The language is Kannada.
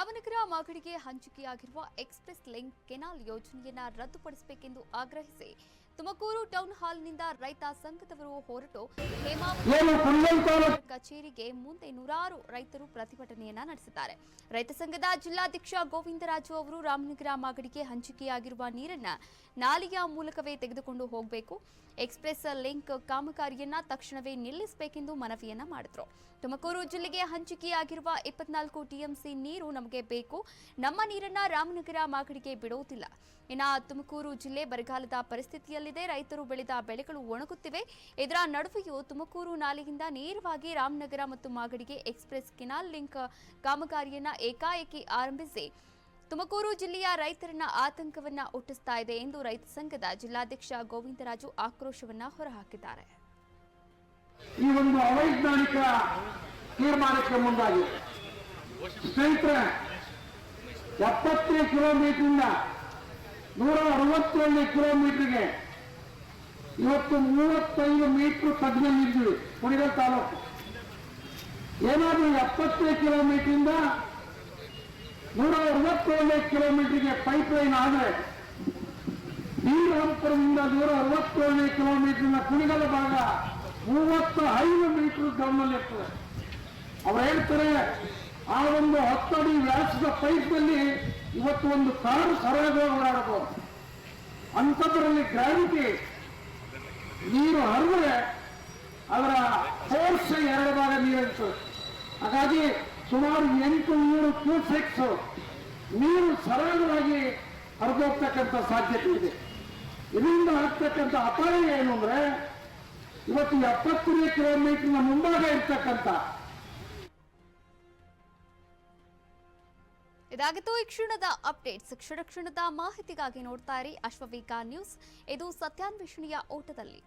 ರಾಮನಗರ ಮಾಗಡಿಗೆ ಹಂಚಿಕೆಯಾಗಿರುವ ಎಕ್ಸ್‌ಪ್ರೆಸ್ ಲಿಂಕ್ ಕೆನಾಲ್ ಯೋಜನೆಯನ್ನು ರದ್ದುಪಡಿಸಬೇಕೆಂದು ಆಗ್ರಹಿಸಿ ತುಮಕೂರು ಟೌನ್ ಹಾಲ್ನಿಂದ ರೈತ ಸಂಘದವರು ಹೊರಟು ಹೇಮಾವತಿ ಕಚೇರಿಗೆ ಮುಂದೆ ನೂರಾರು ರೈತರು ಪ್ರತಿಭಟನೆಯನ್ನ ನಡೆಸಿದ್ದಾರೆ. ರೈತ ಸಂಘದ ಜಿಲ್ಲಾಧ್ಯಕ್ಷ ಗೋವಿಂದರಾಜು ಅವರು ರಾಮನಗರ ಮಾಗಡಿಗೆ ಹಂಚಿಕೆಯಾಗಿರುವ ನೀರನ್ನ ನಾಲೆಯ ಮೂಲಕವೇ ತೆಗೆದುಕೊಂಡು ಹೋಗಬೇಕು, ಎಕ್ಸ್‌ಪ್ರೆಸ್ ಲಿಂಕ್ ಕಾಮಗಾರಿಯನ್ನ ತಕ್ಷಣವೇ ನಿಲ್ಲಿಸಬೇಕೆಂದು ಮನವಿಯನ್ನ ಮಾಡಿದ್ರು. ತುಮಕೂರು ಜಿಲ್ಲೆಗೆ ಹಂಚಿಕೆಯಾಗಿರುವ 24 ಟಿಎಂಸಿ ನೀರು ನಮಗೆ ಬೇಕು, ನಮ್ಮ ನೀರನ್ನ ರಾಮನಗರ ಮಾಗಡಿಗೆ ಬಿಡುವುದಿಲ್ಲ. ಇನ್ನು ತುಮಕೂರು ಜಿಲ್ಲೆ ಬರಗಾಲದ ಪರಿಸ್ಥಿತಿಯಲ್ಲಿದೆ, ರೈತರು ಬೆಳೆದ ಬೆಳೆಗಳು ಒಣಗುತ್ತಿವೆ. ಇದರ ನಡುವೆಯೂ ತುಮಕೂರು ನಾಲೆಯಿಂದ ನೇರವಾಗಿ ರಾಮನಗರ ಮತ್ತು ಮಾಗಡಿಗೆ ಎಕ್ಸ್‌ಪ್ರೆಸ್ ಕೆನಾಲ್ ಲಿಂಕ್ ಕಾಮಗಾರಿಯನ್ನ ಏಕಾಏಕಿ ಆರಂಭಿಸಿ ತುಮಕೂರು ಜಿಲ್ಲೆಯ ರೈತರನ್ನ ಆತಂಕವನ್ನ ಹುಟ್ಟಿಸ್ತಾ ಇದೆ ಎಂದು ರೈತ ಸಂಘದ ಜಿಲ್ಲಾಧ್ಯಕ್ಷ ಗೋವಿಂದರಾಜು ಆಕ್ರೋಶವನ್ನ ಹೊರಹಾಕಿದ್ದಾರೆ. ಈ ಒಂದು ಅವೈಜ್ಞಾನಿಕ ತೀರ್ಮಾನಕ್ಕೆ ಮುಂದಾಗಿ ಸ್ನೇಹಿತರೆ 70 ಕಿಲೋಮೀಟರ್ನಿಂದ 167 ಕಿಲೋಮೀಟರ್ಗೆ ಇವತ್ತು 35 ಮೀಟರ್ ತಗ್ಗಿದ್ದೀವಿ ಕುಣಿಗಲ್ ತಾಲೂಕು. ಏನಾದರೂ 70 ಕಿಲೋಮೀಟರ್ನಿಂದ 167 ಕಿಲೋಮೀಟರ್ಗೆ ಪೈಪ್ ಲೈನ್ ಆದರೆ ಶ್ರೀರಾಮಪುರದಿಂದ 167 ಕಿಲೋಮೀಟರ್ನ ಕುಣಿಗಲ್ ಭಾಗ 35 ಮೀಟರ್ ಗಮನದಲ್ಲಿರ್ತದೆ. ಅವ್ರು ಹೇಳ್ತಾರೆ ಆ ಒಂದು 10 ಅಡಿ ವ್ಯಾಸದ ಪೈಪ್ನಲ್ಲಿ ಇವತ್ತು ಒಂದು ಕಾರು ಸರಾಗವಾಗಿ ಓಡಾಡಬಹುದು. ಅಂಥದ್ರಲ್ಲಿ ಗ್ರಾವಿಟಿ ನೀರು ಹರಿದ್ರೆ ಅದರ ಫೋರ್ಸ್ 2 ಭಾಗ ನೀರಿರ್ತದೆ. ಹಾಗಾಗಿ ಸುಮಾರು 800 ಕ್ಯೂಸೆಕ್ಸ್ ನೀರು ಸರಾಗವಾಗಿ ಹರಿದೋಗ್ತಕ್ಕಂಥ ಸಾಧ್ಯತೆ ಇದೆ. ಇದರಿಂದ ಆಗ್ತಕ್ಕಂಥ ಅಪಾಯ ಏನು ಅಂದ್ರೆ ಇವತ್ತು 70 ಕಿಲೋಮೀಟರ್ನ ಮುಂಭಾಗ ಇರ್ತಕ್ಕಂಥ ಇದಾಗಿತ್ತು ಈ ಕ್ಷಣದ ಅಪ್ಡೇಟ್ಸ್. ಕ್ಷಣದ ಮಾಹಿತಿಗಾಗಿ ನೋಡ್ತಾ ಇರಿ ಅಶ್ವವೇಗ ನ್ಯೂಸ್. ಇದು ಸತ್ಯಾನ್ವೇಷಣೆಯ ಓಟದಲ್ಲಿ.